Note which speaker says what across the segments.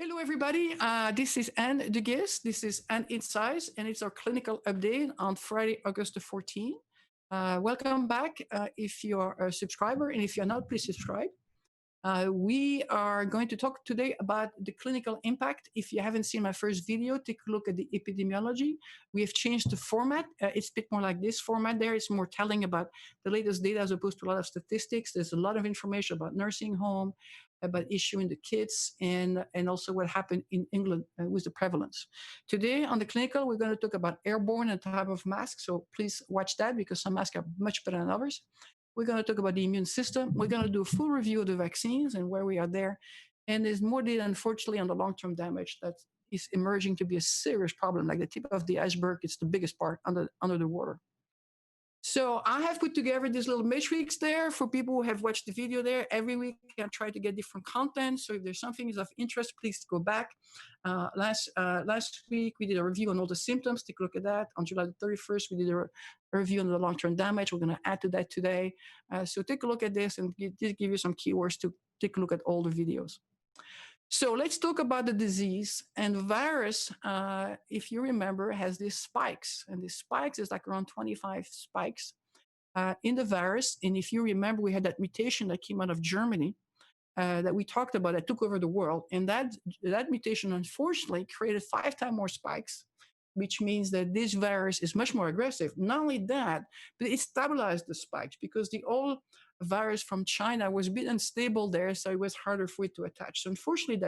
Speaker 1: Hello, everybody. This is Anne de Guis. This is Anne Insights, and it's our clinical update on Friday, August the 14th. Welcome back if you're a subscriber, and if you're not, please subscribe. We are going to talk today about the clinical impact. If you haven't seen my first video, take a look at the epidemiology. We have changed the format. It's a bit more like this format there. It's more telling about the latest data as opposed to a lot of statistics. There's a lot of information about nursing home, about issue in the kids, and also what happened in England with the prevalence. Today on the clinical, we're going to talk about airborne and type of masks. So please watch that because some masks are much better than others. We're going to talk about the immune system. We're going to do a full review of the vaccines and where we are there. And there's more data, unfortunately, on the long-term damage that is emerging to be a serious problem. Like the tip of the iceberg, it's the biggest part under the water. So I have put together this little matrix there for people who have watched the video there. Every week I try to get different content. So if there's something is of interest, please go back. Last week we did a review on all the symptoms. Take a look at that. On July the 31st, we did a review on the long-term damage. We're going to add to that today. So take a look at this and just give you some keywords to take a look at all the videos. So let's talk about the disease. And the virus, if you remember, has these spikes. And these spikes is like around 25 spikes in the virus. And if you remember, we had that mutation that came out of Germany that we talked about that took over the world. And that mutation, unfortunately, created 5 times more spikes, which means that this virus is much more aggressive. Not only that, but it stabilized the spikes because the old virus from China was a bit unstable there, so it was harder for it to attach. So unfortunately,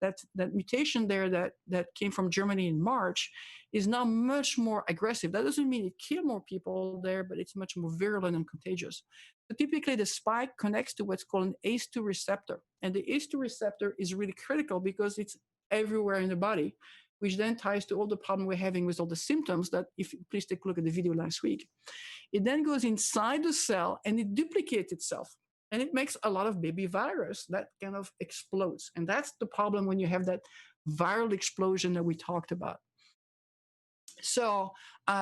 Speaker 1: that mutation there that came from Germany in March is now much more aggressive. That doesn't mean it killed more people there, but it's much more virulent and contagious. So typically, the spike connects to what's called an ACE2 receptor. And the ACE2 receptor is really critical because it's everywhere in the body, which then ties to all the problem we're having with all the symptoms that, if please take a look at the video last week. It then goes inside the cell and it duplicates itself. And it makes a lot of baby virus that kind of explodes. And that's the problem when you have that viral explosion that we talked about. So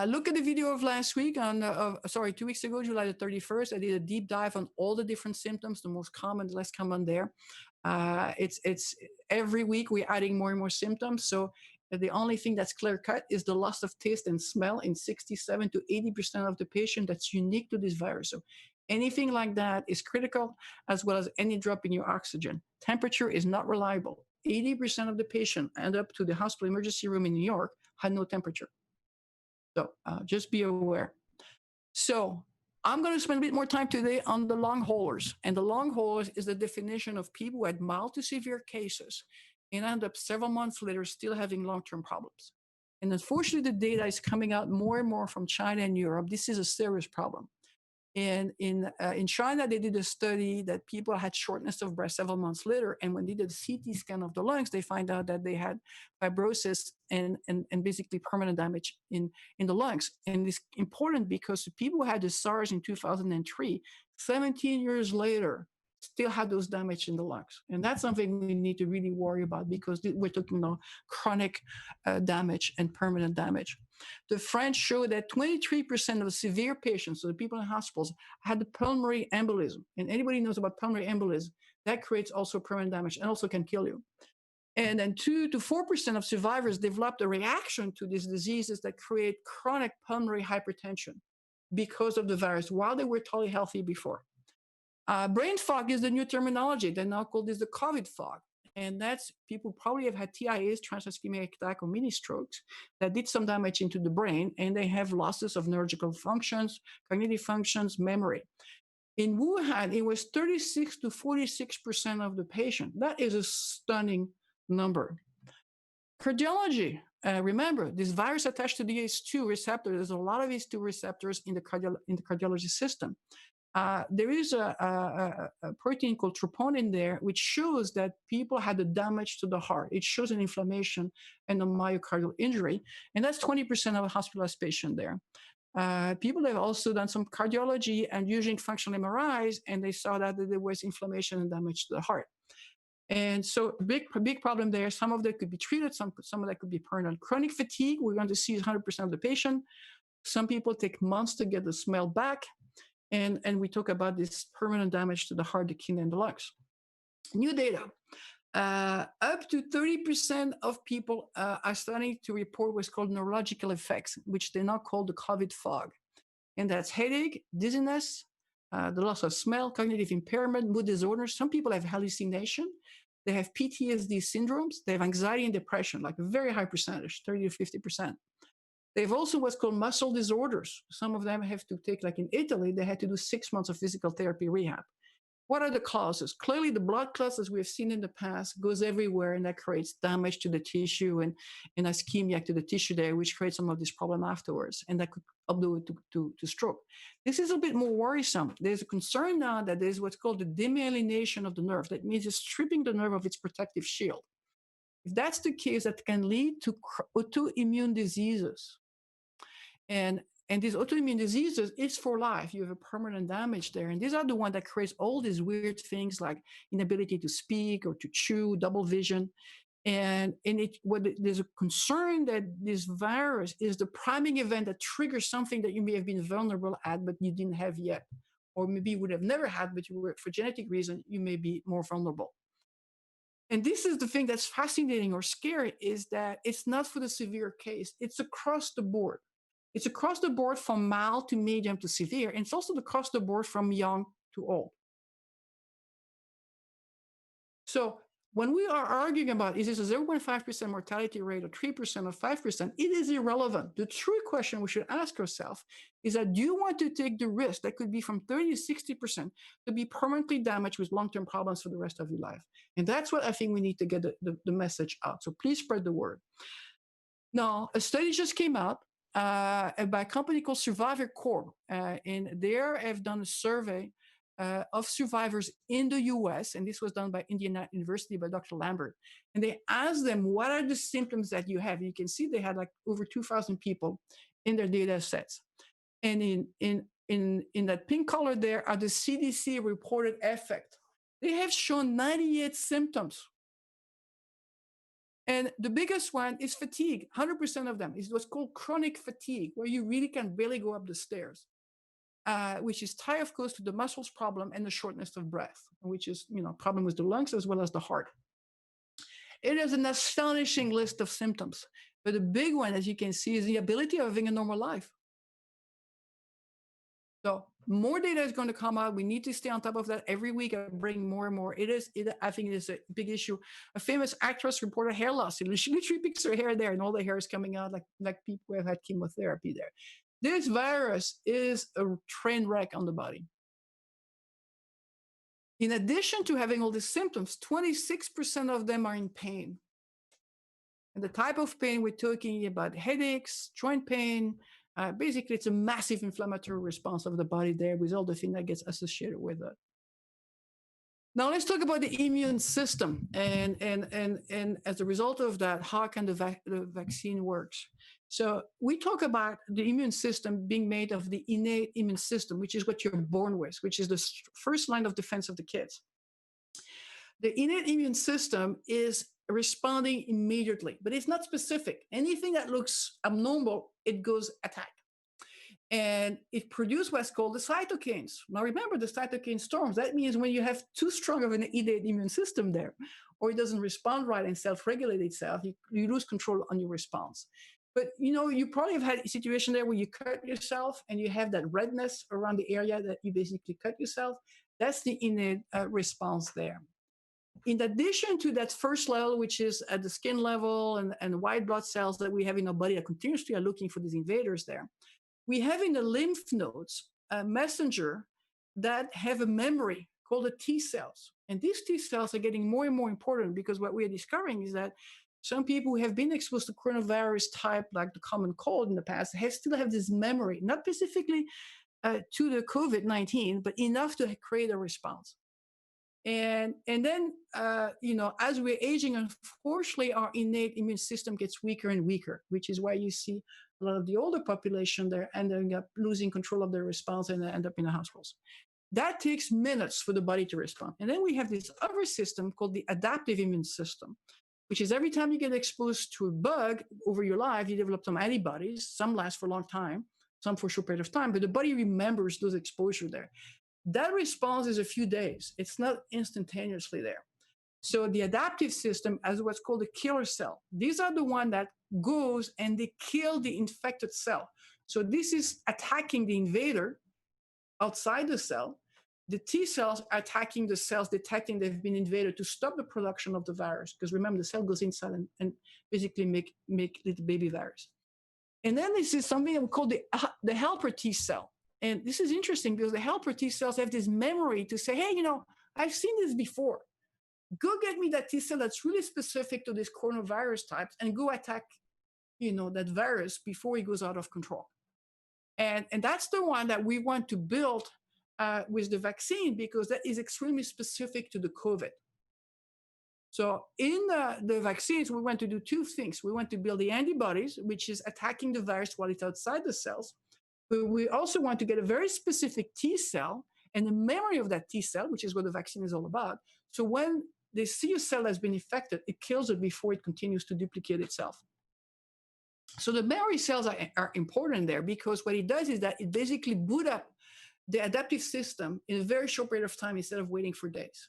Speaker 1: look at the video of last week on, 2 weeks ago, July the 31st. I did a deep dive on all the different symptoms, the most common, the less common there. It's every week we're adding more and more symptoms. So the only thing that's clear cut is the loss of taste and smell in 67 to 80% of the patient. That's unique to this virus. So anything like that is critical, as well as any drop in your oxygen. Temperature is not reliable. 80% of the patient end up to the hospital emergency room in New York had no temperature. So just be aware. So I'm going to spend a bit more time today on the long haulers. And the long haulers is the definition of people who had mild to severe cases and end up several months later still having long-term problems. And unfortunately, the data is coming out more and more from China and Europe. This is a serious problem. And in China, they did a study that people had shortness of breath several months later. And when they did a CT scan of the lungs, they find out that they had fibrosis and basically permanent damage in the lungs. And it's important because the people who had the SARS in 2003, 17 years later, still had those damage in the lungs. And that's something we need to really worry about because we're talking about chronic damage and permanent damage. The French showed that 23% of the severe patients, so the people in hospitals, had the pulmonary embolism. And anybody knows about pulmonary embolism, that creates also permanent damage and also can kill you. And then 2 to 4% of survivors developed a reaction to these diseases that create chronic pulmonary hypertension because of the virus while they were totally healthy before. Brain fog is the new terminology. They now call this the COVID fog. And that's people probably have had TIAs, transischemic attack, or mini strokes that did some damage into the brain, and they have losses of neurological functions, cognitive functions, memory. In Wuhan, it was 36 to 46% of the patient. That is a stunning number. Cardiology. Remember, this virus attached to the ACE2 receptor. There's a lot of ACE2 receptors in the cardiology system. There is a protein called troponin there, which shows that people had the damage to the heart. It shows an inflammation and a myocardial injury, and that's 20% of a hospitalized patient there. People have also done some cardiology and using functional MRIs, and they saw that there was inflammation and damage to the heart. And so big problem there. Some of that could be treated, some of that could be permanent. Chronic fatigue, we're going to see 100% of the patient. Some people take months to get the smell back. And we talk about this permanent damage to the heart, the kidney, and the lungs. New data. Up up to 30% of people are starting to report what's called neurological effects, which they now call the COVID fog. And that's headache, dizziness, the loss of smell, cognitive impairment, mood disorders. Some people have hallucination. They have PTSD syndromes. They have anxiety and depression, like a very high percentage, 30 to 50%. They have also what's called muscle disorders. Some of them have to take, like in Italy, they had to do 6 months of physical therapy rehab. What are the causes? Clearly, the blood clots, as we have seen in the past, goes everywhere, and that creates damage to the tissue and ischemia to the tissue there, which creates some of this problem afterwards, and that could upload to stroke. This is a bit more worrisome. There's a concern now that there's what's called the demyelination of the nerve. That means it's stripping the nerve of its protective shield. If that's the case, that can lead to autoimmune diseases. And these autoimmune diseases, it's for life. You have a permanent damage there. And these are the ones that create all these weird things like inability to speak or to chew, double vision. And there's a concern that this virus is the priming event that triggers something that you may have been vulnerable at, but you didn't have yet. Or maybe you would have never had, but you were, for genetic reason, you may be more vulnerable. And this is the thing that's fascinating or scary, is that it's not for the severe case. It's across the board. It's across the board from mild to medium to severe, and it's also across the board from young to old. So when we are arguing about is this a 0.5% mortality rate or 3% or 5%, it is irrelevant. The true question we should ask ourselves is that do you want to take the risk that could be from 30 to 60% to be permanently damaged with long-term problems for the rest of your life? And that's what I think we need to get the message out. So please spread the word. Now, a study just came out by a company called Survivor Corp. And they have done a survey of survivors in the US, and this was done by Indiana University by Dr. Lambert. And they asked them, what are the symptoms that you have? And you can see they had like over 2,000 people in their data sets. And in that pink color there are the CDC reported effect. They have shown 98 symptoms. And the biggest one is fatigue. 100% of them is what's called chronic fatigue, where you really can barely go up the stairs, which is tied, of course, to the muscles problem and the shortness of breath, which is, a problem with the lungs as well as the heart. It is an astonishing list of symptoms. But the big one, as you can see, is the ability of having a normal life. So more data is going to come out. We need to stay on top of that every week and bring more and more. I think it is a big issue. A famous actress reported hair loss. She literally picks her hair there, and all the hair is coming out like people who have had chemotherapy there. This virus is a train wreck on the body. In addition to having all these symptoms, 26% of them are in pain. And the type of pain we're talking about, headaches, joint pain. Basically, it's a massive inflammatory response of the body there with all the things that gets associated with it. Now, let's talk about the immune system. And as a result of that, how can the vaccine works? So we talk about the immune system being made of the innate immune system, which is what you're born with, which is the first line of defense of the kids. The innate immune system is responding immediately, but it's not specific. Anything that looks abnormal, it goes attack. And it produces what's called the cytokines. Now remember the cytokine storms. That means when you have too strong of an innate immune system there, or it doesn't respond right and self-regulate itself, you lose control on your response. But you probably have had a situation there where you cut yourself and you have that redness around the area that you basically cut yourself. That's the innate response there. In addition to that first level, which is at the skin level and white blood cells that we have in our body that continuously are looking for these invaders there, we have in the lymph nodes a messenger that have a memory called the T cells. And these T cells are getting more and more important because what we are discovering is that some people who have been exposed to coronavirus type, like the common cold in the past, still have this memory, not specifically to the COVID-19, but enough to create a response. And then, as we're aging, unfortunately, our innate immune system gets weaker and weaker, which is why you see a lot of the older population there ending up losing control of their response and end up in the hospitals. That takes minutes for the body to respond. And then we have this other system called the adaptive immune system, which is every time you get exposed to a bug over your life, you develop some antibodies. Some last for a long time, some for a short period of time, but the body remembers those exposure there. That response is a few days. It's not instantaneously there. So the adaptive system has what's called a killer cell. These are the one that goes and they kill the infected cell. So this is attacking the invader outside the cell. The T cells are attacking the cells, detecting they've been invaded to stop the production of the virus. Because remember, the cell goes inside and basically make little baby virus. And then this is something that we call the helper T cell. And this is interesting because the helper T cells have this memory to say, hey, I've seen this before. Go get me that T cell that's really specific to this coronavirus types and go attack, that virus before it goes out of control. And that's the one that we want to build with the vaccine because that is extremely specific to the COVID. So in the vaccines, we want to do two things. We want to build the antibodies, which is attacking the virus while it's outside the cells. But we also want to get a very specific T cell and the memory of that T cell, which is what the vaccine is all about. So when they see a cell that's been infected, it kills it before it continues to duplicate itself. So the memory cells are important there because what it does is that it basically boot up the adaptive system in a very short period of time instead of waiting for days.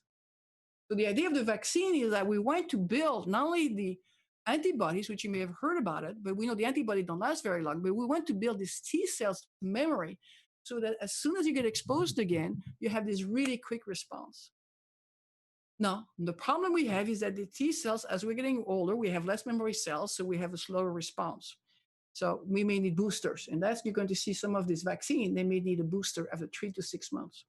Speaker 1: So the idea of the vaccine is that we want to build not only the antibodies, which you may have heard about it, but we know the antibodies don't last very long, but we want to build this T cells memory so that as soon as you get exposed again, you have this really quick response. Now, the problem we have is that the T cells, as we're getting older, we have less memory cells, so we have a slower response. So we may need boosters, and that's you're going to see some of this vaccine. They may need a booster after 3 to 6 months.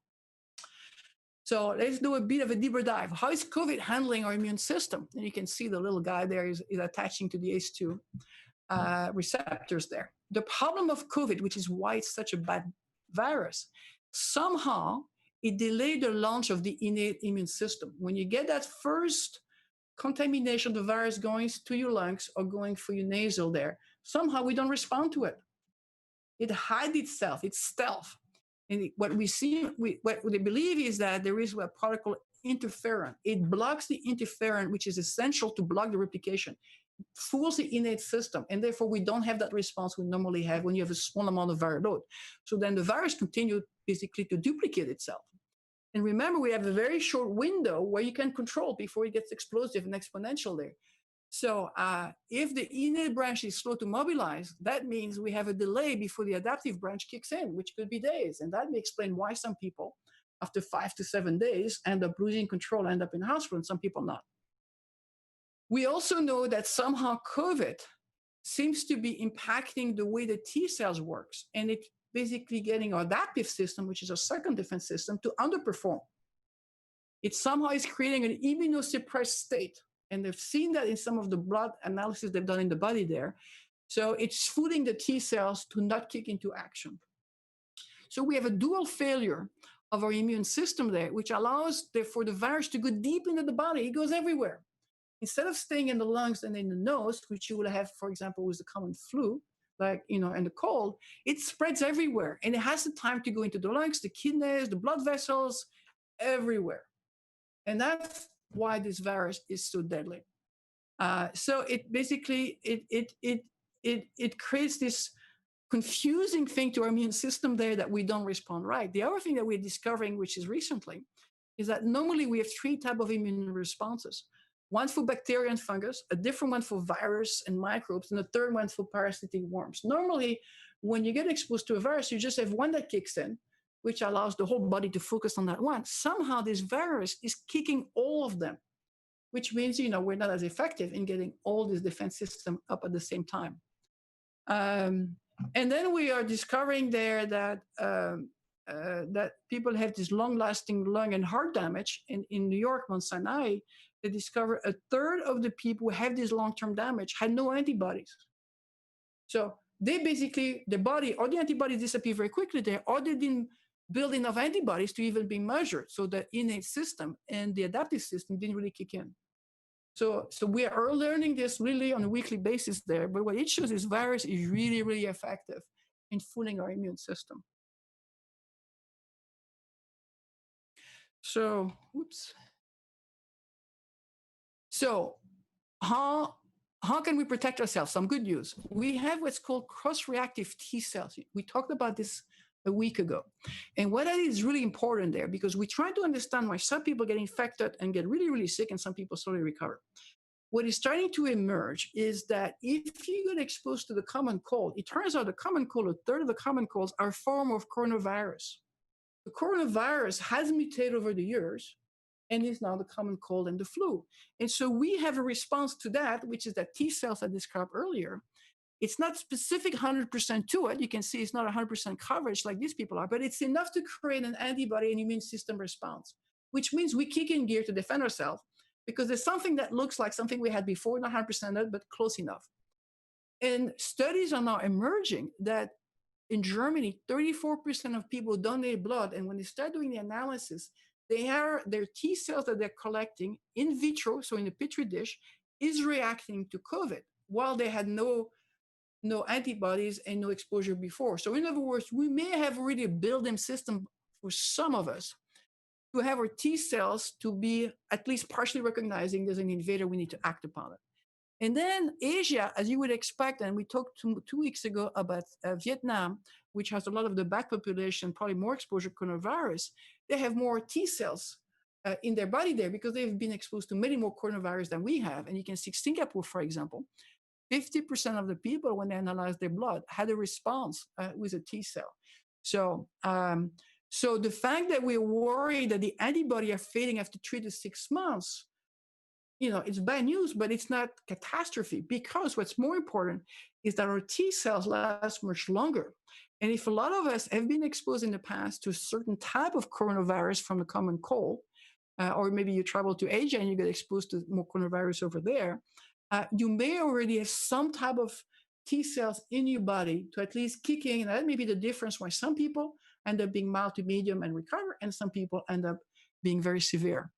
Speaker 1: So let's do a bit of a deeper dive. How is COVID handling our immune system? And you can see the little guy there is attaching to the ACE2 receptors there. The problem of COVID, which is why it's such a bad virus, somehow it delayed the launch of the innate immune system. When you get that first contamination of the virus going to your lungs or going for your nasal there, somehow we don't respond to it. It hides itself, it's stealth. And what we see, what they believe is that there is a product called interferon. It blocks the interferon, which is essential to block the replication. It fools the innate system, and therefore we don't have that response we normally have when you have a small amount of viral load. So then the virus continues basically to duplicate itself. And remember, we have a very short window where you can control before it gets explosive and exponential there. So if the innate branch is slow to mobilize, that means we have a delay before the adaptive branch kicks in, which could be days. And that may explain why some people, after 5 to 7 days, end up losing control, end up in the hospital, and some people not. We also know that somehow COVID seems to be impacting the way the T cells works. And it's basically getting our adaptive system, which is our second defense system, to underperform. It somehow is creating an immunosuppressed state. And they've seen that in some of the blood analysis they've done in the body there. So it's fooling the T cells to not kick into action. So we have a dual failure of our immune system there, which allows for the virus to go deep into the body. It goes everywhere. Instead of staying in the lungs and in the nose, which you will have, for example, with the common flu, and the cold, it spreads everywhere. And it has the time to go into the lungs, the kidneys, the blood vessels, everywhere. And that's why this virus is so deadly. So it basically it creates this confusing thing to our immune system there that we don't respond right. The other thing that we're discovering, which is recently, is that normally we have 3 types of immune responses. One for bacteria and fungus, a different one for virus and microbes, and a third one for parasitic worms. Normally, when you get exposed to a virus, you just have one that kicks in, which allows the whole body to focus on that one. Somehow this virus is kicking all of them, which means, we're not as effective in getting all this defense system up at the same time. And then we are discovering there that that people have this long-lasting lung and heart damage. In New York, Mount Sinai, they discovered a third of the people who have this long-term damage had no antibodies. So they basically, the body or the antibodies disappear very quickly there, or they didn't build enough antibodies to even be measured. So the innate system and the adaptive system didn't really kick in. So we are learning this really on a weekly basis there. But what it shows is virus is really, really effective in fooling our immune system. So, whoops. So how can we protect ourselves? Some good news. We have what's called cross-reactive T cells. We talked about this a week ago. And what that is really important there, because we try to understand why some people get infected and get really, really sick and some people slowly recover. What is starting to emerge is that if you get exposed to the common cold, it turns out the common cold, a third of the common colds are a form of coronavirus. The coronavirus has mutated over the years and is now the common cold and the flu. And so we have a response to that, which is that T cells I described earlier. It's not specific 100% to it. You can see it's not 100% coverage like these people are, but it's enough to create an antibody and immune system response, which means we kick in gear to defend ourselves because there's something that looks like something we had before, not 100%, but close enough. And studies are now emerging that in Germany, 34% of people donate blood, and when they start doing the analysis, their T cells that they're collecting in vitro, so in a petri dish, is reacting to COVID while they had no antibodies and no exposure before. So in other words, we may have already a built-in system for some of us to have our T cells to be at least partially recognizing there's an invader, we need to act upon it. And then Asia, as you would expect, and we talked 2 weeks ago about Vietnam, which has a lot of the black population, probably more exposure to coronavirus, they have more T cells in their body there because they've been exposed to many more coronavirus than we have. And you can see Singapore, for example, 50% of the people, when they analyzed their blood, had a response with a T cell. So, so the fact that we're worried that the antibody are fading after 3 to 6 months, it's bad news, but it's not catastrophe because what's more important is that our T cells last much longer. And if a lot of us have been exposed in the past to a certain type of coronavirus from the common cold, or maybe you travel to Asia and you get exposed to more coronavirus over there, you may already have some type of T cells in your body to at least kick in. And that may be the difference why some people end up being mild to medium and recover, and some people end up being very severe.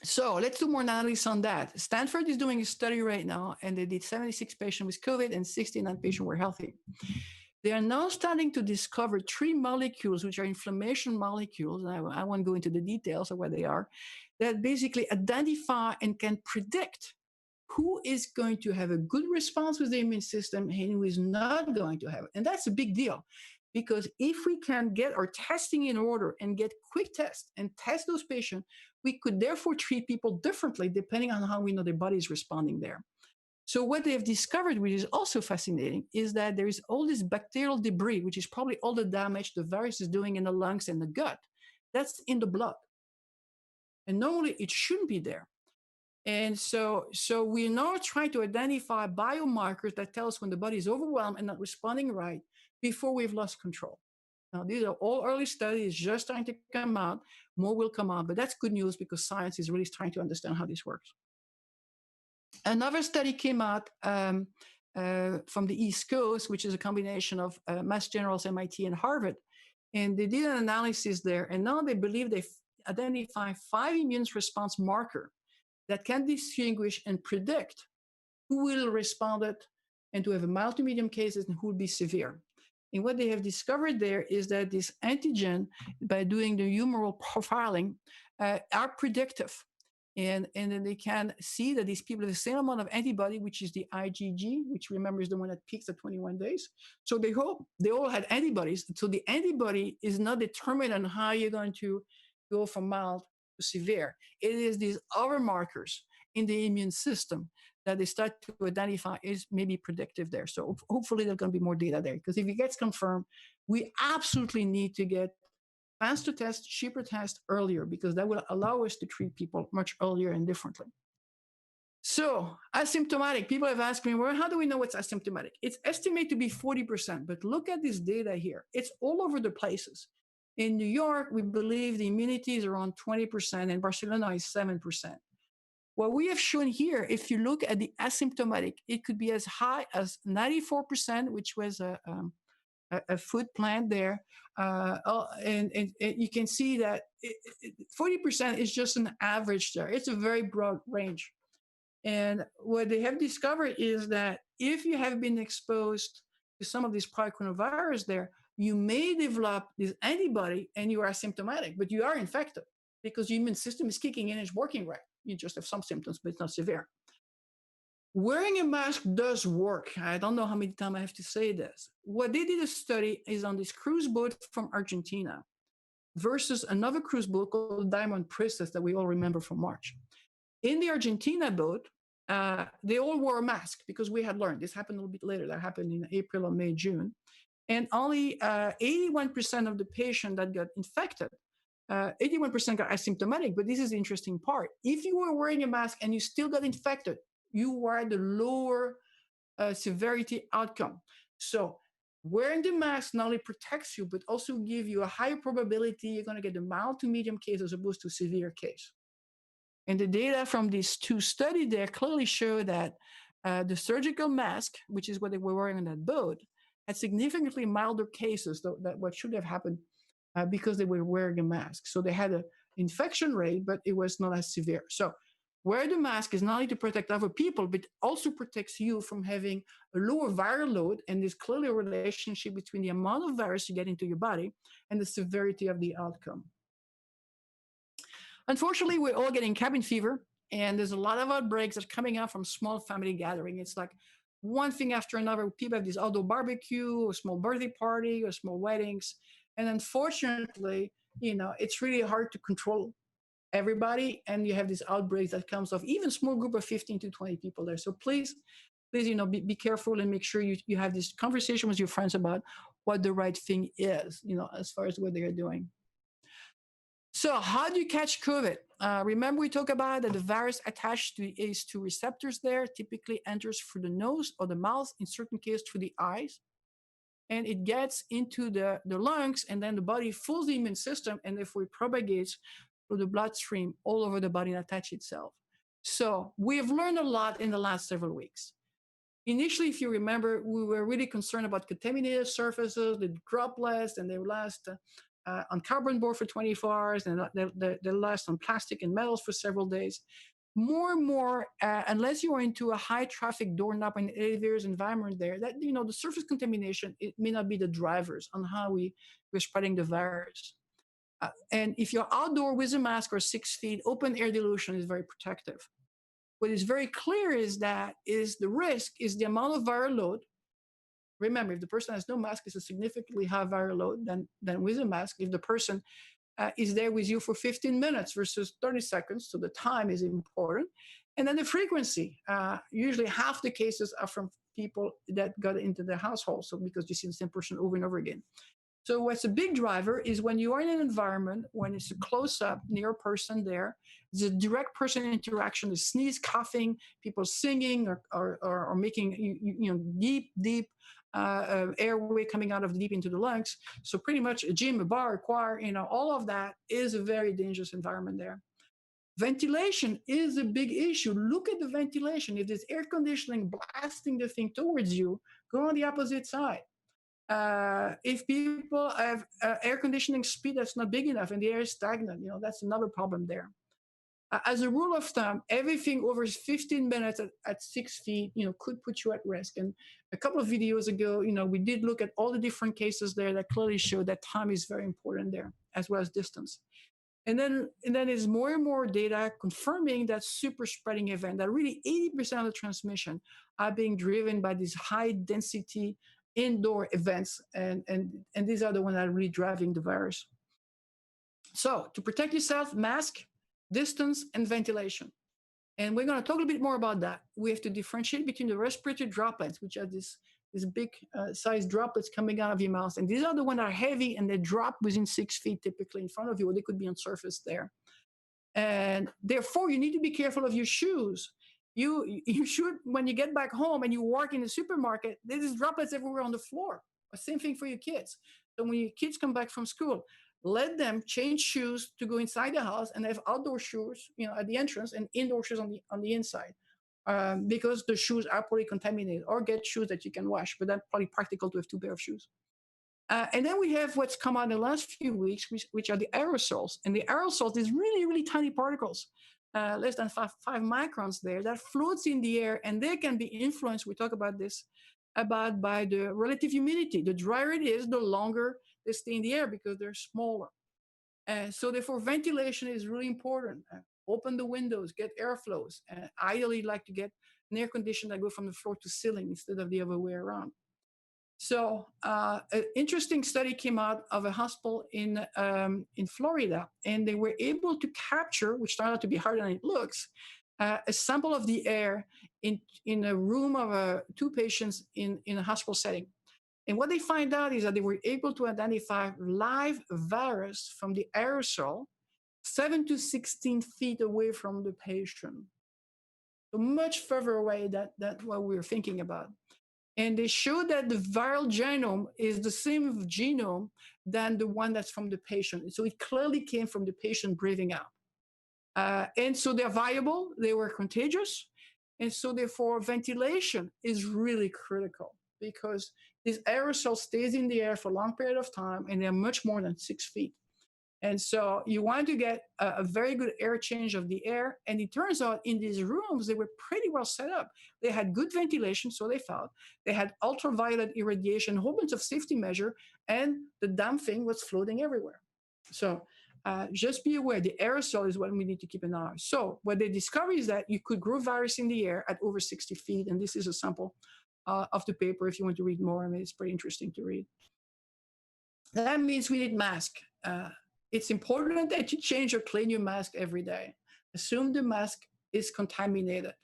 Speaker 1: So let's do more analysis on that. Stanford is doing a study right now, and they did 76 patients with COVID and 69 patients were healthy. They are now starting to discover 3 molecules, which are inflammation molecules, and I won't go into the details of what they are, that basically identify and can predict who is going to have a good response with the immune system and who is not going to have it. And that's a big deal. Because if we can get our testing in order and get quick tests and test those patients, we could therefore treat people differently depending on how we know their body is responding there. So what they have discovered, which is also fascinating, is that there is all this bacterial debris, which is probably all the damage the virus is doing in the lungs and the gut. That's in the blood. And normally it shouldn't be there. And so we're now trying to identify biomarkers that tell us when the body is overwhelmed and not responding right before we've lost control. Now, these are all early studies, just starting to come out. More will come out, but that's good news because science is really trying to understand how this works. Another study came out from the East Coast, which is a combination of Mass General's, MIT, and Harvard. And they did an analysis there, and now they believe they've identified 5 immune response markers that can distinguish and predict who will respond and to have a mild to medium cases and who will be severe. And what they have discovered there is that this antigen, by doing the humoral profiling, are predictive. And then they can see that these people have the same amount of antibody, which is the IgG, which remember is the one that peaks at 21 days. So they hope they all had antibodies. So the antibody is not determined on how you're going to go from mild to severe. It is these other markers in the immune system that they start to identify is maybe predictive there. So hopefully there's going to be more data there, because if it gets confirmed, we absolutely need to get faster test, cheaper test earlier, because that will allow us to treat people much earlier and differently. So asymptomatic, people have asked me, well, how do we know what's asymptomatic? It's estimated to be 40%, but look at this data here. It's all over the places. In New York, we believe the immunity is around 20%, and Barcelona is 7%. What we have shown here, if you look at the asymptomatic, it could be as high as 94%, which was a food plant there. And you can see that 40% is just an average there. It's a very broad range. And what they have discovered is that if you have been exposed to some of these prior coronavirus there, you may develop this antibody and you are asymptomatic, but you are infected because your immune system is kicking in and it's working right. You just have some symptoms, but it's not severe. Wearing a mask does work. I don't know how many times I have to say this. What they did a study is on this cruise boat from Argentina versus another cruise boat called Diamond Princess that we all remember from March. In the Argentina boat, they all wore a mask because we had learned. This happened a little bit later. That happened in April or May, June. And only 81% of the patient that got infected, 81% got asymptomatic. But this is the interesting part. If you were wearing a mask and you still got infected, you were the lower severity outcome. So wearing the mask not only protects you, but also give you a higher probability you're going to get a mild to medium case as opposed to severe case. And the data from these two studies there clearly show that the surgical mask, which is what they were wearing on that boat, had significantly milder cases than what should have happened because they were wearing a mask. So they had an infection rate, but it was not as severe. So wear the mask is not only to protect other people, but also protects you from having a lower viral load. And there's clearly a relationship between the amount of virus you get into your body and the severity of the outcome. Unfortunately, we're all getting cabin fever, and there's a lot of outbreaks that are coming out from small family gathering. It's like one thing after another. People have this outdoor barbecue, a small birthday party, or small weddings. And unfortunately, it's really hard to control everybody, and you have these outbreaks that comes off even small group of 15 to 20 people there. So please, be careful and make sure you have this conversation with your friends about what the right thing is, as far as what they are doing. So how do you catch COVID? Remember we talked about that the virus attached to the ACE2 receptors there typically enters through the nose or the mouth, in certain cases through the eyes. And it gets into the lungs, and then the body fools the immune system, and therefore it propagates through the bloodstream all over the body and attach itself. So we have learned a lot in the last several weeks. Initially, if you remember, we were really concerned about contaminated surfaces, the droplets, and they last on cardboard board for 24 hours, and they last on plastic and metals for several days. More and more, unless you are into a high traffic doorknob and elevators environment there, that the surface contamination, it may not be the drivers on how we're spreading the virus. And if you're outdoor with a mask or 6 feet, open air dilution is very protective. What is very clear is that the risk is the amount of viral load. Remember, if the person has no mask, it's a significantly higher viral load than with a mask. If the person is there with you for 15 minutes versus 30 seconds, so the time is important. And then the frequency. Usually half the cases are from people that got into the household, so because you see the same person over and over again. So what's a big driver is when you are in an environment, when it's a close-up near a person there, the direct person interaction, the sneeze, coughing, people singing or making deep airway coming out of deep into the lungs. So pretty much a gym, a bar, a choir, all of that is a very dangerous environment there. Ventilation is a big issue. Look at the ventilation. If there's air conditioning blasting the thing towards you, go on the opposite side. If people have air conditioning speed that's not big enough and the air is stagnant, that's another problem there. As a rule of thumb, everything over 15 minutes at 6 feet, could put you at risk. And a couple of videos ago, we did look at all the different cases there that clearly show that time is very important there, as well as distance. And then there's more and more data confirming that super spreading event, that really 80% of the transmission are being driven by these high density indoor events. And these are the ones that are really driving the virus. So to protect yourself, mask, distance, and ventilation. And we're going to talk a little bit more about that. We have to differentiate between the respiratory droplets, which are these big size droplets coming out of your mouth. And these are the ones that are heavy and they drop within 6 feet typically in front of you, or they could be on surface there. And therefore, you need to be careful of your shoes. You should, when you get back home and you walk in the supermarket, there's droplets everywhere on the floor. Same thing for your kids. So when your kids come back from school, let them change shoes to go inside the house and have outdoor shoes, at the entrance, and indoor shoes on the inside, because the shoes are probably contaminated. Or get shoes that you can wash, but that's probably practical to have 2 pairs of shoes. And then we have what's come out in the last few weeks, which are the aerosols. And the aerosols is really, really tiny particles, less than 5 microns there, that floats in the air, and they can be influenced, we talk about this, by the relative humidity. The drier it is, the longer they stay in the air because they're smaller. So therefore, ventilation is really important. open the windows, get airflows. Ideally, like to get an air condition that go from the floor to ceiling instead of the other way around. So an interesting study came out of a hospital in Florida, and they were able to capture, which turned out to be harder than it looks, a sample of the air in a room of two patients in a hospital setting. And what they find out is that they were able to identify live virus from the aerosol 7 to 16 feet away from the patient. So much further away than what we were thinking about. And they showed that the viral genome is the same genome than the one that's from the patient. So it clearly came from the patient breathing out. And so they're viable, they were contagious. And so therefore ventilation is really critical because this aerosol stays in the air for a long period of time and they're much more than 6 feet. And so you want to get a very good air change of the air. And it turns out in these rooms, they were pretty well set up. They had good ventilation, so they found. They had ultraviolet irradiation, a whole bunch of safety measure, and the damn thing was floating everywhere. So just be aware, the aerosol is what we need to keep an eye on. So what they discovered is that you could grow virus in the air at over 60 feet. And this is a sample of the paper if you want to read more. I mean, it's pretty interesting to read. That means we need masks. It's important that you change or clean your mask every day. Assume the mask is contaminated.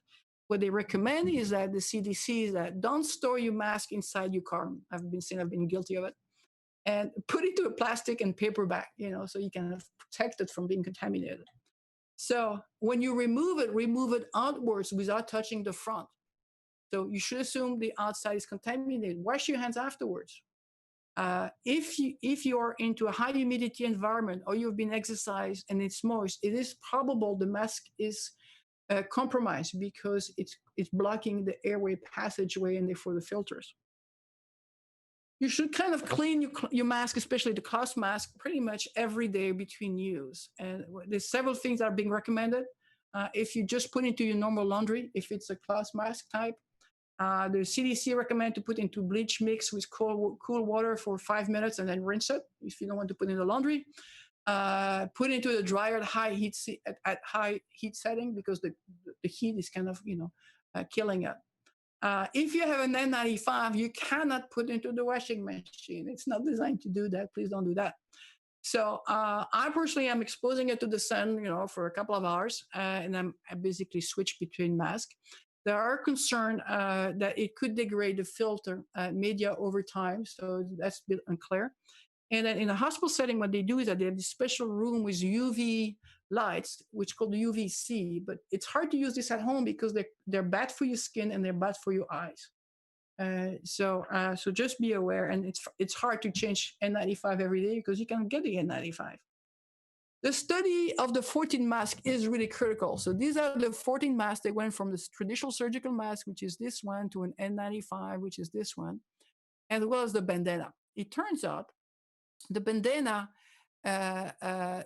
Speaker 1: What they recommend is that the CDC is that don't store your mask inside your car. I've been guilty of it. And put it to a plastic and paper bag, so you can protect it from being contaminated. So when you remove it outwards without touching the front. So you should assume the outside is contaminated. Wash your hands afterwards. If you are into a high humidity environment or you've been exercised and it's moist, it is probable the mask is compromised because it's blocking the airway passageway and therefore the filters. You should kind of clean your mask, especially the cloth mask, pretty much every day between use. And there's several things that are being recommended. If you just put into your normal laundry, if it's a cloth mask type, the CDC recommend to put into bleach mix with cool water for 5 minutes and then rinse it if you don't want to put in the laundry. Put into the dryer at high heat setting because the heat is kind of killing it. If you have an N95, you cannot put into the washing machine. It's not designed to do that. Please don't do that. So I personally am exposing it to the sun, for a couple of hours, and I basically switch between masks. There are concerns that it could degrade the filter media over time, so that's a bit unclear. And then in a hospital setting, what they do is that they have this special room with UV lights, which is called the UVC, but it's hard to use this at home because they're bad for your skin and they're bad for your eyes. So just be aware, and it's hard to change N95 every day because you can get the N95. The study of the 14 masks is really critical. So these are the 14 masks. They went from the traditional surgical mask, which is this one, to an N95, which is this one, as well as the bandana. It turns out the bandana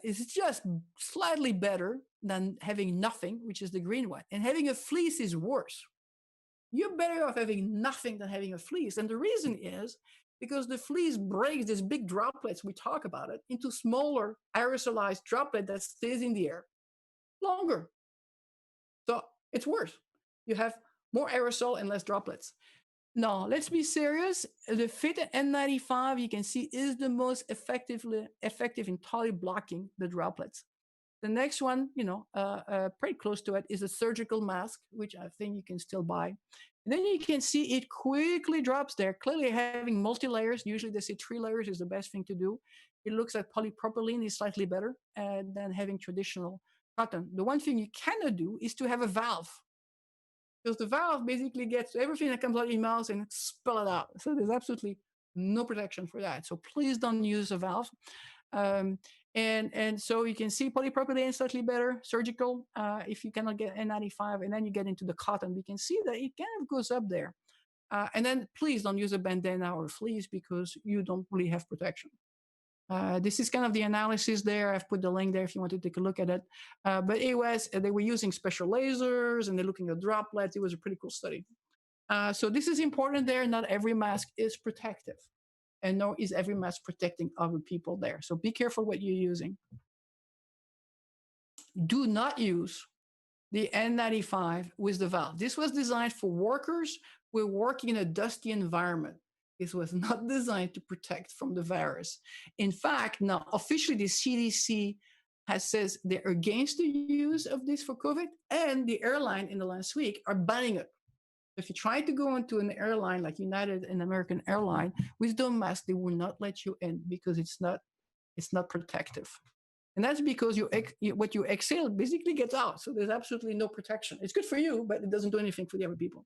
Speaker 1: is just slightly better than having nothing, which is the green one. And having a fleece is worse. You're better off having nothing than having a fleece. And the reason is because the fleece breaks these big droplets, we talk about it, into smaller aerosolized droplet that stays in the air longer. So it's worse. You have more aerosol and less droplets. No, let's be serious. The Fit N95, you can see, is the most effective in totally blocking the droplets. The next one, pretty close to it, is a surgical mask, which I think you can still buy. And then you can see it quickly drops there. Clearly having multi-layers, usually they say 3 layers is the best thing to do. It looks like polypropylene is slightly better than having traditional cotton. The one thing you cannot do is to have a valve, because the valve basically gets everything that comes out of your mouth and spill it out. So there's absolutely no protection for that. So please don't use a valve. And so you can see polypropylene is slightly better, surgical, if you cannot get N95, and then you get into the cotton. We can see that it kind of goes up there. And then please don't use a bandana or fleece because you don't really have protection. This is kind of the analysis there. I've put the link there if you want to take a look at it. But it was, they were using special lasers and they're looking at droplets. It was a pretty cool study. So this is important there. Not every mask is protective. And nor is every mask protecting other people there. So be careful what you're using. do not use the N95 with the valve. This was designed for workers who were working in a dusty environment. This was not designed to protect from the virus. In fact, now officially the CDC has says they're against the use of this for COVID, and the airline in the last week are banning it. If you try to go into an airline like United and American Airline with the mask, they will not let you in because it's not protective. And that's because what you exhale basically gets out. So there's absolutely no protection. It's good for you, but it doesn't do anything for the other people.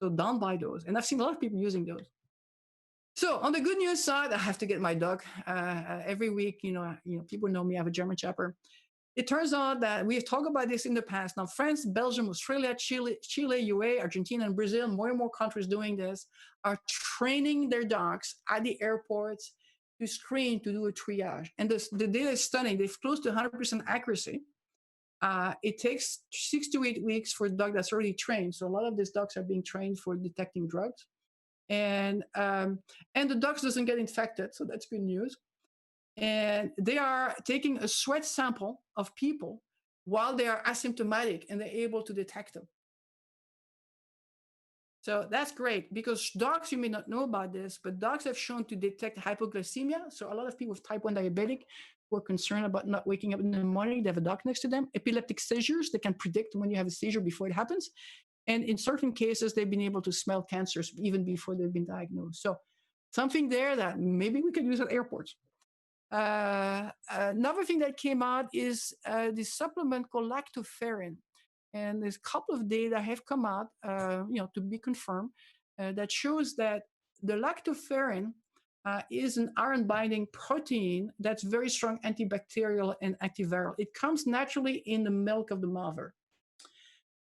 Speaker 1: So don't buy those. And I've seen a lot of people using those. So on the good news side, I have to get my dog every week. People know me. I have a German Shepherd. It turns out that we have talked about this in the past. Now, France, Belgium, Australia, Chile, UAE, Argentina, and Brazil, more and more countries doing this, are training their dogs at the airports to screen, to do a triage. And the data is stunning. They've close to 100% accuracy. It takes 6 to 8 weeks for a dog that's already trained. So a lot of these dogs are being trained for detecting drugs. And the dogs doesn't get infected, so that's good news. And they are taking a sweat sample of people while they are asymptomatic, and they're able to detect them. So that's great, because dogs, you may not know about this, but dogs have shown to detect hypoglycemia. So a lot of people with type 1 diabetic who are concerned about not waking up in the morning, they have a dog next to them. Epileptic seizures, they can predict when you have a seizure before it happens. And in certain cases, they've been able to smell cancers even before they've been diagnosed. So something there that maybe we could use at airports. Another thing that came out is this supplement called Lactoferrin. And there's a couple of data have come out, to be confirmed, that shows that the lactoferrin is an iron-binding protein that's very strong antibacterial and antiviral. It comes naturally in the milk of the mother.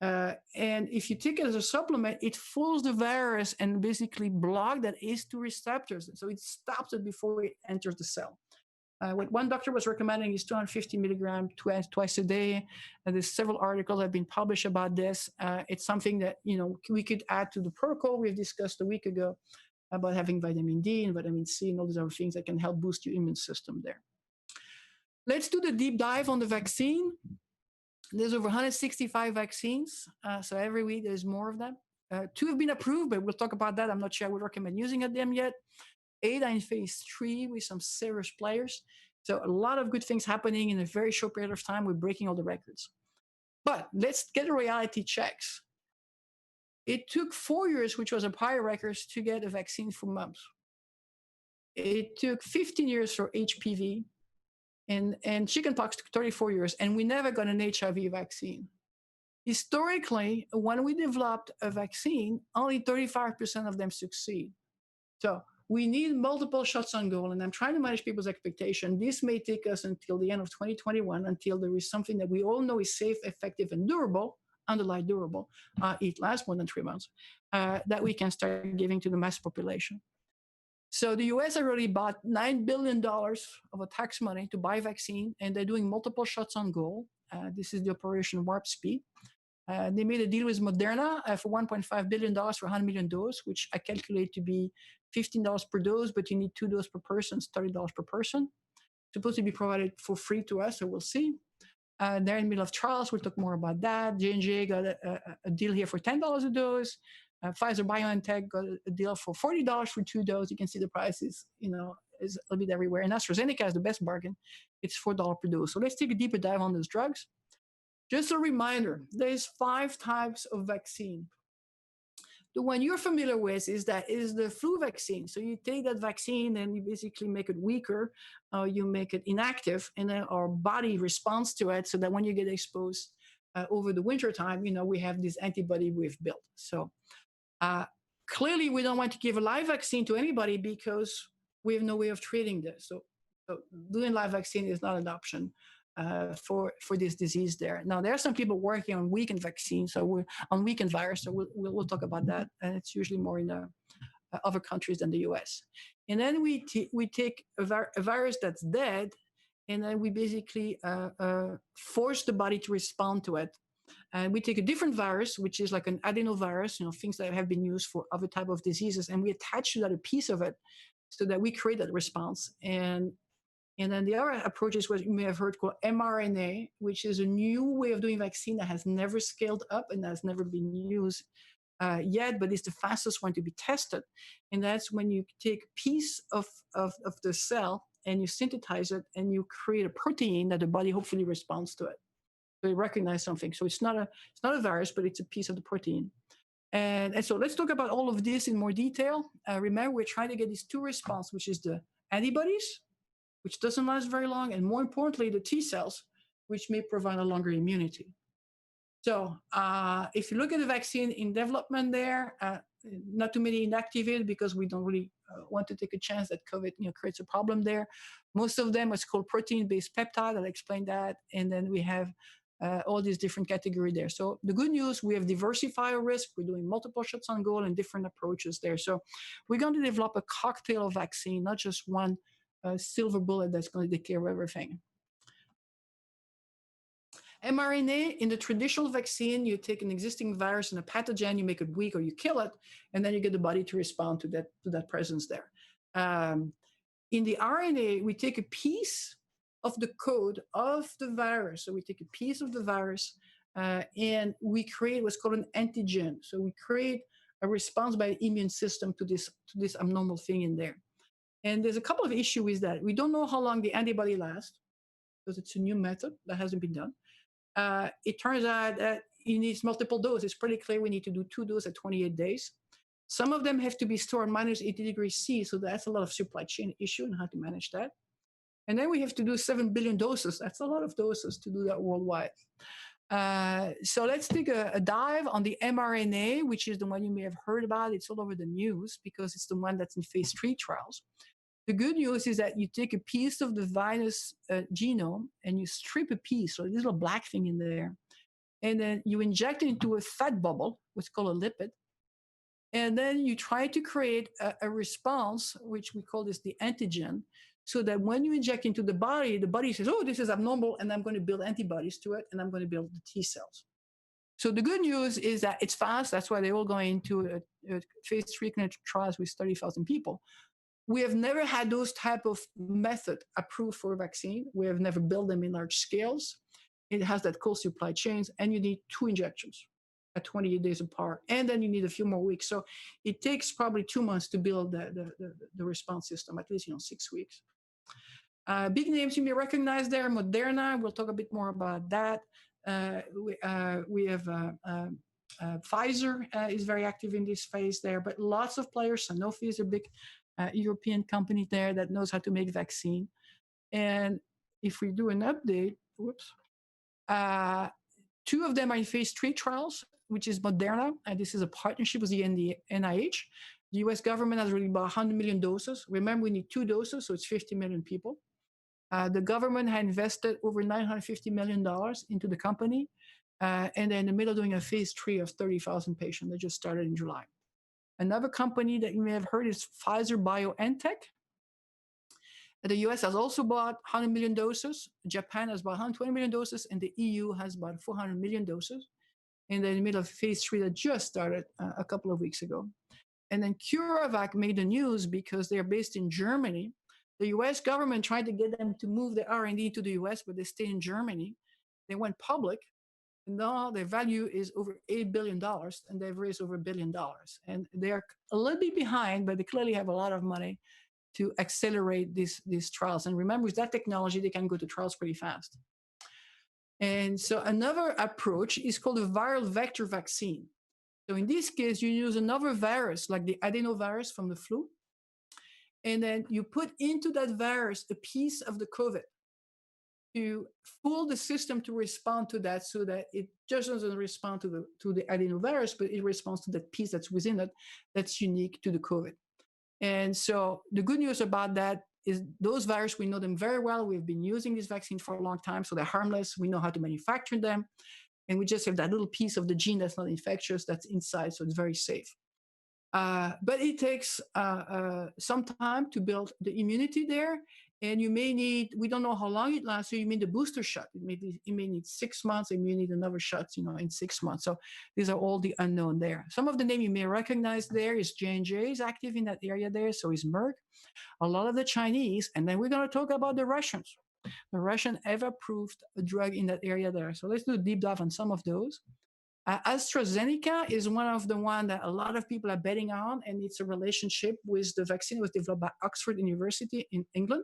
Speaker 1: And if you take it as a supplement, it fools the virus and basically blocks that ACE2 receptors. So it stops it before it enters the cell. What one doctor was recommending is 250 milligrams twice a day. And there's several articles that have been published about this. It's something that we could add to the protocol we've discussed a week ago about having vitamin D and vitamin C and all these other things that can help boost your immune system there. Let's do the deep dive on the vaccine. There's over 165 vaccines. So every week there's more of them. 2 have been approved, but we'll talk about that. I'm not sure I would recommend using them yet. 8 are in phase 3 with some serious players. So a lot of good things happening in a very short period of time. We're breaking all the records. But let's get a reality checks. It took 4 years, which was a prior record, to get a vaccine for mumps. It took 15 years for HPV, and chickenpox took 34 years, and we never got an HIV vaccine. Historically, when we developed a vaccine, only 35% of them succeed. So we need multiple shots on goal, and I'm trying to manage people's expectation. This may take us until the end of 2021, until there is something that we all know is safe, effective, and durable, underline durable, it lasts more than 3 months, that we can start giving to the mass population. So the US already bought $9 billion of a tax money to buy vaccine, and they're doing multiple shots on goal. This is the Operation Warp Speed. They made a deal with Moderna for $1.5 billion for 100 million doses, which I calculate to be $15 per dose, but you need 2 doses per person, it's $30 per person. Supposed to be provided for free to us, so we'll see. They're in the middle of trials. We'll talk more about that. J&J got a deal here for $10 a dose. Pfizer BioNTech got a deal for $40 for 2 doses. You can see the prices, is a little bit everywhere. And AstraZeneca is the best bargain. It's $4 per dose. So let's take a deeper dive on those drugs. Just a reminder, there's 5 types of vaccine. The one you're familiar with is the flu vaccine. So you take that vaccine and you basically make it weaker, you make it inactive, and then our body responds to it so that when you get exposed over the winter time, we have this antibody we've built. So clearly we don't want to give a live vaccine to anybody because we have no way of treating this. So doing live vaccine is not an option for this disease there. Now, there are some people working on weakened vaccines, on weakened virus, so we'll talk about that. And it's usually more in other countries than the US. And then we take a virus that's dead, and then we basically force the body to respond to it. And we take a different virus, which is like an adenovirus, things that have been used for other type of diseases, and we attach to that a piece of it so that we create that response. And And then the other approach is what you may have heard called mRNA, which is a new way of doing vaccine that has never scaled up and has never been used yet, but it's the fastest one to be tested. And that's when you take a piece of the cell and you synthesize it and you create a protein that the body hopefully responds to it. So it recognizes something. So it's not a virus, but it's a piece of the protein. And so let's talk about all of this in more detail. Remember, we're trying to get these two responses, which is the antibodies, which doesn't last very long, and more importantly, the T cells, which may provide a longer immunity. So if you look at the vaccine in development there, not too many inactivated because we don't really want to take a chance that COVID creates a problem there. Most of them are called protein-based peptide. I'll explain that. And then we have all these different categories there. So the good news, we have diversified our risk. We're doing multiple shots on goal and different approaches there. So we're going to develop a cocktail of vaccine, not just one silver bullet that's going to take care of everything. mRNA, in the traditional vaccine, you take an existing virus and a pathogen, you make it weak or you kill it, and then you get the body to respond to that presence there. In the RNA, we take a piece of the code of the virus. So we take a piece of the virus and we create what's called an antigen. So we create a response by the immune system to this abnormal thing in there. And there's a couple of issues with that. We don't know how long the antibody lasts because it's a new method that hasn't been done. It turns out that it needs multiple doses. It's pretty clear we need to do 2 doses at 28 days. Some of them have to be stored minus 80 degrees C, so that's a lot of supply chain issue and how to manage that. And then we have to do 7 billion doses. That's a lot of doses to do that worldwide. So let's take a dive on the mRNA, which is the one you may have heard about. It's all over the news because it's the one that's in phase 3 trials. The good news is that you take a piece of the virus genome and you strip a piece, so a little black thing in there, and then you inject it into a fat bubble, what's called a lipid, and then you try to create a response, which we call this the antigen, so that when you inject into the body says, oh, this is abnormal, and I'm going to build antibodies to it, and I'm going to build the T cells. So the good news is that it's fast. That's why they're all going into a phase 3 clinical trials with 30,000 people. We have never had those type of method approved for a vaccine. We have never built them in large scales. It has that cold supply chains, and you need 2 injections at 28 days apart, and then you need a few more weeks. So it takes probably 2 months to build the response system, at least 6 weeks. Big names you may recognize there, Moderna. We'll talk a bit more about that. We have Pfizer is very active in this phase there, but lots of players. Sanofi is a big European company there that knows how to make vaccine. And if we do an update, 2 of them are in phase 3 trials, which is Moderna, and this is a partnership with the NIH. The US government has already bought 100 million doses. Remember, we need 2 doses, so it's 50 million people. The government had invested over $950 million into the company, and they're in the middle of doing a phase 3 of 30,000 patients. They just started in July. Another company that you may have heard is Pfizer BioNTech. The US has also bought 100 million doses. Japan has bought 120 million doses, and the EU has bought 400 million doses. And they're in the middle of phase 3 that just started a couple of weeks ago. And then CureVac made the news because they're based in Germany. The US government tried to get them to move their R&D to the US, but they stay in Germany. They went public. And now their value is over $8 billion, and they've raised over $1 billion. And they're a little bit behind, but they clearly have a lot of money to accelerate these trials. And remember, with that technology, they can go to trials pretty fast. And so another approach is called a viral vector vaccine. So in this case, you use another virus, like the adenovirus from the flu, and then you put into that virus a piece of the COVID to fool the system to respond to that, so that it just doesn't respond to the adenovirus, but it responds to that piece that's within it that's unique to the COVID. And so the good news about that is those viruses, we know them very well. We've been using these vaccines for a long time, so they're harmless. We know how to manufacture them. And we just have that little piece of the gene that's not infectious that's inside, so it's very safe. But it takes some time to build the immunity there. And you may need, we don't know how long it lasts, so you need the booster shot. You may need 6 months, and you need another shot, in 6 months. So these are all the unknown there. Some of the name you may recognize there is J&J is active in that area there, so is Merck. A lot of the Chinese, and then we're going to talk about the Russians. The Russian have approved a drug in that area there. So let's do a deep dive on some of those. AstraZeneca is one of the one that a lot of people are betting on, and it's a relationship with the vaccine that was developed by Oxford University in England.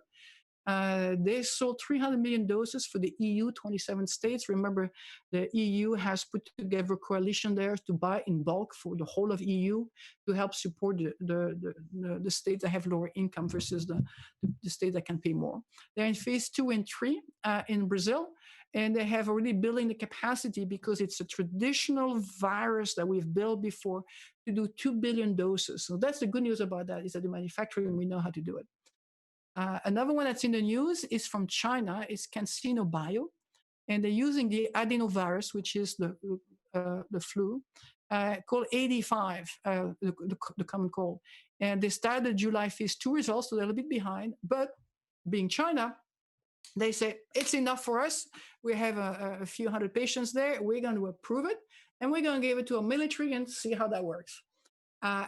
Speaker 1: They sold 300 million doses for the EU, 27 states. Remember, the EU has put together a coalition there to buy in bulk for the whole of EU to help support the states that have lower income versus the states that can pay more. They're in phase 2 and 3 in Brazil, and they have already building the capacity because it's a traditional virus that we've built before to do 2 billion doses. So that's the good news about that, is that the manufacturing, we know how to do it. Another one that's in the news is from China. It's CanSino Bio, and they're using the adenovirus, which is the flu, called 85, the common cold. And they started July phase 2 results, so they're a little bit behind. But being China, they say it's enough for us. We have a few hundred patients there. We're going to approve it, and we're going to give it to a military and see how that works.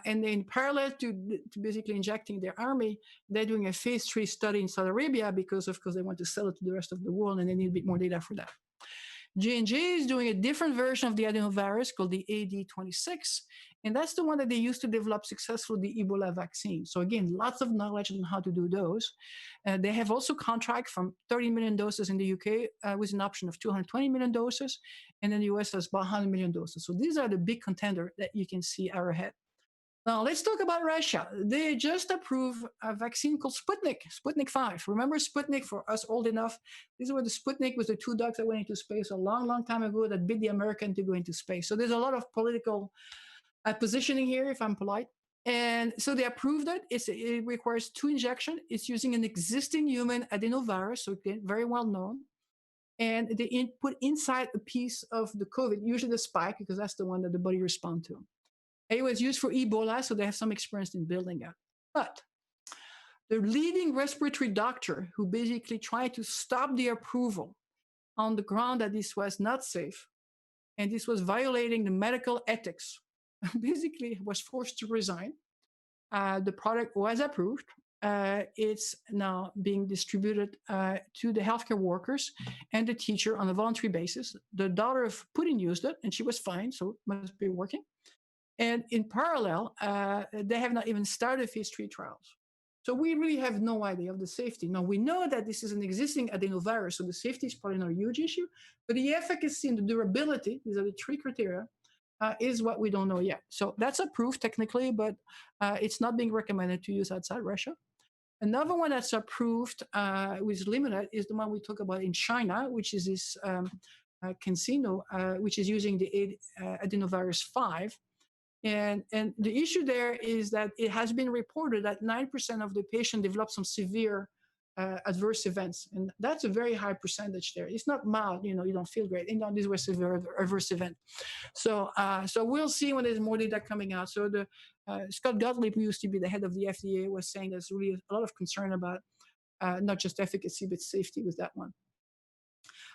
Speaker 1: And in parallel to basically injecting their army, they're doing a phase 3 study in Saudi Arabia because, of course, they want to sell it to the rest of the world, and they need a bit more data for that. J&J is doing a different version of the adenovirus called the AD26, and that's the one that they used to develop successfully the Ebola vaccine. So again, lots of knowledge on how to do those. They have also contract from 30 million doses in the UK with an option of 220 million doses, and then the US has about 100 million doses. So these are the big contenders that you can see are ahead. Now, let's talk about Russia. They just approved a vaccine called Sputnik 5. Remember Sputnik, for us old enough? These were the Sputnik with the 2 dogs that went into space a long, long time ago that bid the American to go into space. So there's a lot of political positioning here, if I'm polite. And so they approved it. It requires 2 injections. It's using an existing human adenovirus, so again, very well known. And they put inside a piece of the COVID, usually the spike, because that's the one that the body responds to. It was used for Ebola, so they have some experience in building it. But the leading respiratory doctor who basically tried to stop the approval on the ground that this was not safe, and this was violating the medical ethics, basically was forced to resign. The product was approved. It's now being distributed to the healthcare workers and the teacher on a voluntary basis. The daughter of Putin used it, and she was fine, so it must be working. And in parallel, they have not even started phase 3 trials. So we really have no idea of the safety. Now, we know that this is an existing adenovirus, so the safety is probably not a huge issue, but the efficacy and the durability, these are the 3 criteria, is what we don't know yet. So that's approved technically, but it's not being recommended to use outside Russia. Another one that's approved with limited is the one we talk about in China, which is this CanSino, which is using the adenovirus 5. And the issue there is that it has been reported that 9% of the patient develop some severe adverse events. And that's a very high percentage there. It's not mild, you don't feel great. These were severe adverse events. So we'll see when there's more data coming out. So Scott Gottlieb, who used to be the head of the FDA, was saying there's really a lot of concern about not just efficacy, but safety with that one.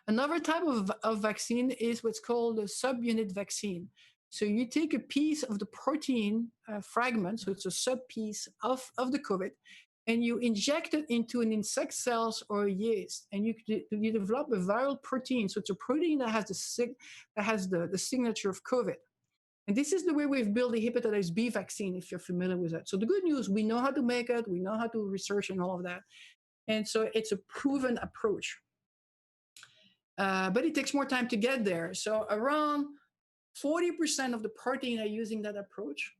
Speaker 1: Another type of vaccine is what's called a subunit vaccine. So you take a piece of the protein fragment, so it's a sub-piece of the COVID, and you inject it into an insect cells or a yeast, and you develop a viral protein. So it's a protein that has the signature of COVID. And this is the way we've built the hepatitis B vaccine, if you're familiar with that. So the good news, we know how to make it, we know how to research and all of that. And so it's a proven approach. But it takes more time to get there. So around 40% of the protein are using that approach.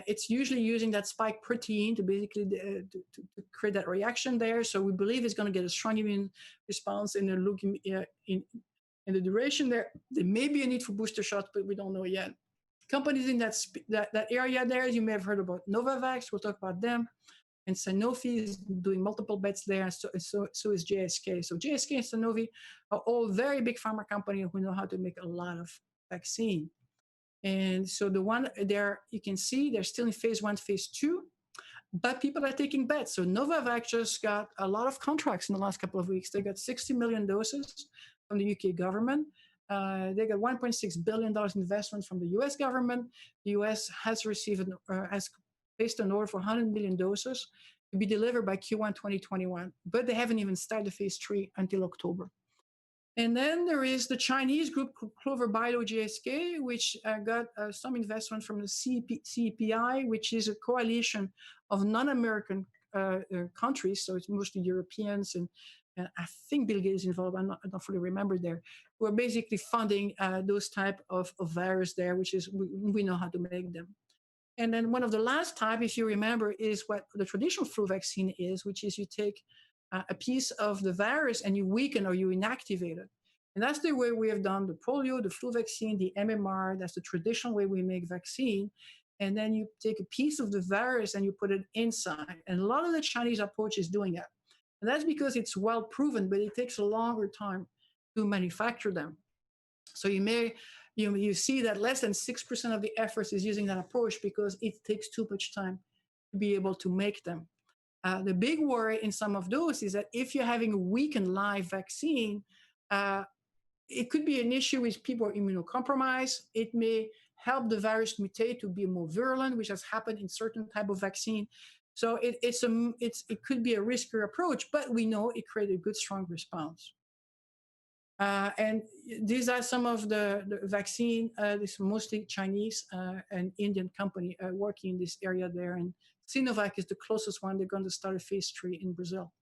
Speaker 1: It's usually using that spike protein to basically to create that reaction there. So we believe it's going to get a strong immune response in the duration there. There may be a need for booster shots, but we don't know yet. Companies in that area there, you may have heard about Novavax. We'll talk about them. And Sanofi is doing multiple bets there. So is GSK. So GSK and Sanofi are all very big pharma companies who know how to make a lot of vaccine. And so the one there, you can see they're still in phase 1, phase 2. but people are taking bets. So Novavax just got a lot of contracts in the last couple of weeks. They got 60 million doses from the UK government. They got $1.6 billion investment from the US government. The US has received, has placed an order for 100 million doses to be delivered by Q1 2021, but they haven't even started phase 3 until October. And then there is the Chinese group Clover Bio GSK, which got some investment from the CEPI, which is a coalition of non-American countries. So it's mostly Europeans, and I think Bill Gates is involved. I don't fully remember there. Who are basically funding those type of virus there, which is we know how to make them. And then one of the last type, if you remember, is what the traditional flu vaccine is, which is you take a piece of the virus and you weaken or you inactivate it. And that's the way we have done the polio, the flu vaccine, the MMR. That's the traditional way we make vaccine. And then you take a piece of the virus and you put it inside. And a lot of the Chinese approach is doing that. And that's because it's well proven, but it takes a longer time to manufacture them. So you see that less than 6% of the efforts is using that approach because it takes too much time to be able to make them. The big worry in some of those is that if you're having a weakened live vaccine, it could be an issue with people who are immunocompromised. It may help the virus mutate to be more virulent, which has happened in certain type of vaccine. So it could be a riskier approach, but we know it created a good, strong response. And these are some of the vaccine. This is mostly Chinese and Indian company working in this area there. And Sinovac is the closest one. They're going to start a phase 3 in Brazil.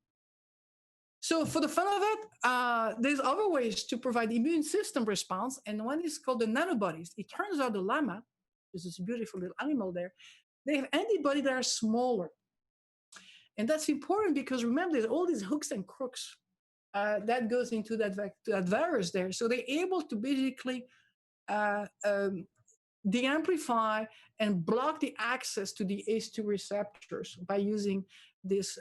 Speaker 1: So for the fun of it, there's other ways to provide immune system response. And one is called the nanobodies. It turns out the llama, which is a beautiful little animal there, they have antibodies that are smaller. And that's important because remember, there's all these hooks and crooks that goes into that virus there. So they're able to basically de-amplify and block the access to the ACE2 receptors by using this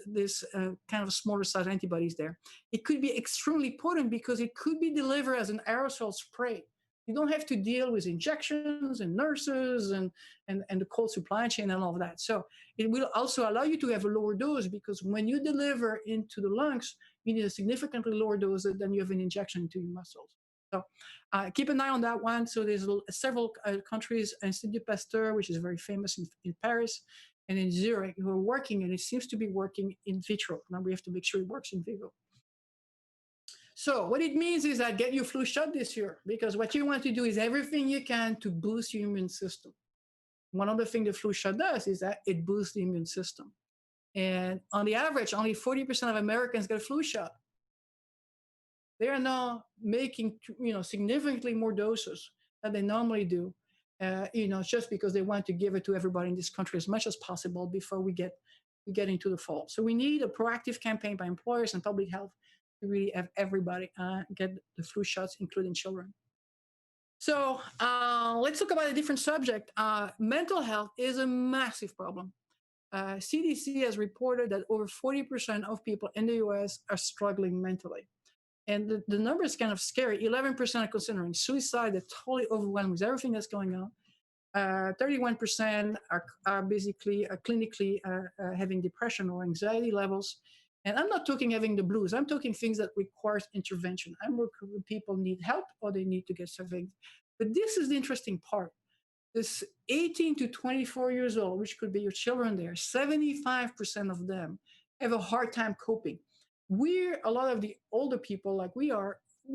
Speaker 1: kind of smaller size antibodies there. It could be extremely potent because it could be delivered as an aerosol spray. You don't have to deal with injections and nurses and the cold supply chain and all of that. So it will also allow you to have a lower dose because when you deliver into the lungs, you need a significantly lower dose than you have an injection into your muscles. So keep an eye on that one. So there's several countries, Institut Pasteur, which is very famous in Paris, and in Zurich, who are working, and it seems to be working in vitro. Now we have to make sure it works in vivo. So what it means is that get your flu shot this year, because what you want to do is everything you can to boost your immune system. One of the things the flu shot does is that it boosts the immune system. And on the average, only 40% of Americans get a flu shot. They are now making significantly more doses than they normally do, just because they want to give it to everybody in this country as much as possible before we get into the fall. So we need a proactive campaign by employers and public health to really have everybody get the flu shots, including children. So let's talk about a different subject. Mental health is a massive problem. CDC has reported that over 40% of people in the US are struggling mentally. And the number is kind of scary. 11% are considering suicide. They're totally overwhelmed with everything that's going on. 31% are basically clinically having depression or anxiety levels. And I'm not talking having the blues. I'm talking things that require intervention. I'm working with people need help or they need to get surveyed. But this is the interesting part. This 18 to 24 years old, which could be your children there, 75% of them have a hard time coping. A lot of the older people like we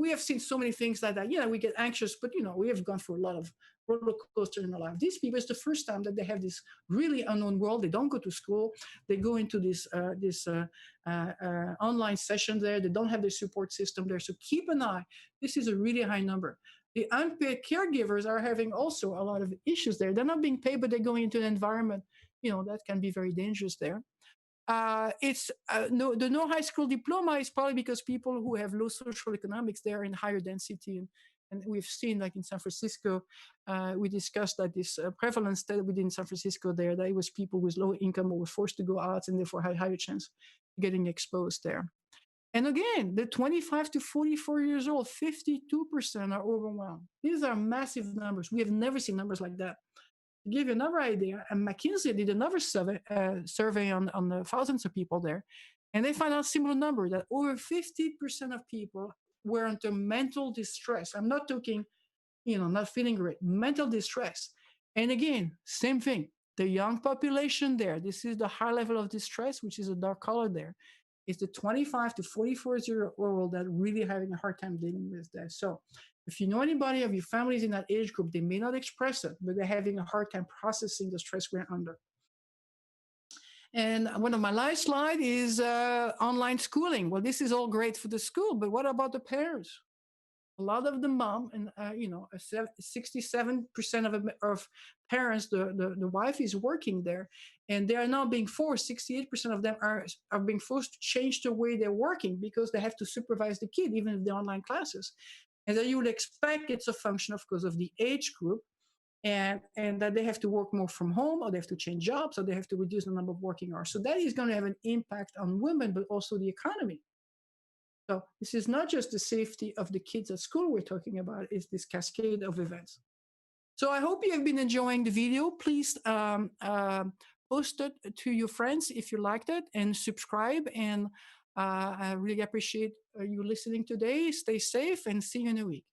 Speaker 1: have seen so many things like that. We get anxious, but we have gone through a lot of roller coaster in our life. These people, it's the first time that they have this really unknown world. They don't go to school. They go into this online session there. They don't have the support system there. So keep an eye. This is a really high number. The unpaid caregivers are having also a lot of issues there. They're not being paid, but they're going into an environment, that can be very dangerous there. The no high school diploma is probably because people who have low social economics, they're in higher density. And we've seen, like in San Francisco, we discussed that this prevalence that we did in San Francisco there, that it was people with low income who were forced to go out and therefore had higher chance of getting exposed there. And again, the 25 to 44 years old, 52% are overwhelmed. These are massive numbers. We have never seen numbers like that. To give you another idea, and McKinsey did another survey on the thousands of people there, and they found out similar number that over 50% of people were under mental distress. I'm not talking, not feeling great, mental distress. And again, same thing. The young population there, this is the high level of distress, which is a dark color there. It's the 25 to 44-year-old that really having a hard time dealing with that. So if you know anybody of your families in that age group, they may not express it, but they're having a hard time processing the stress we're under. And one of my last slide is online schooling. Well, this is all great for the school, but what about the parents? A lot of the mom and 67% of parents, the wife is working there, and they are now being forced. 68% of them are being forced to change the way they're working because they have to supervise the kid, even if they're online classes. And then you would expect it's a function, of course, of the age group, and that they have to work more from home, or they have to change jobs, or they have to reduce the number of working hours. So that is going to have an impact on women, but also the economy. So this is not just the safety of the kids at school we're talking about, it's this cascade of events. So I hope you have been enjoying the video. Please post it to your friends if you liked it, and subscribe. And I really appreciate you listening today. Stay safe, and see you in a week.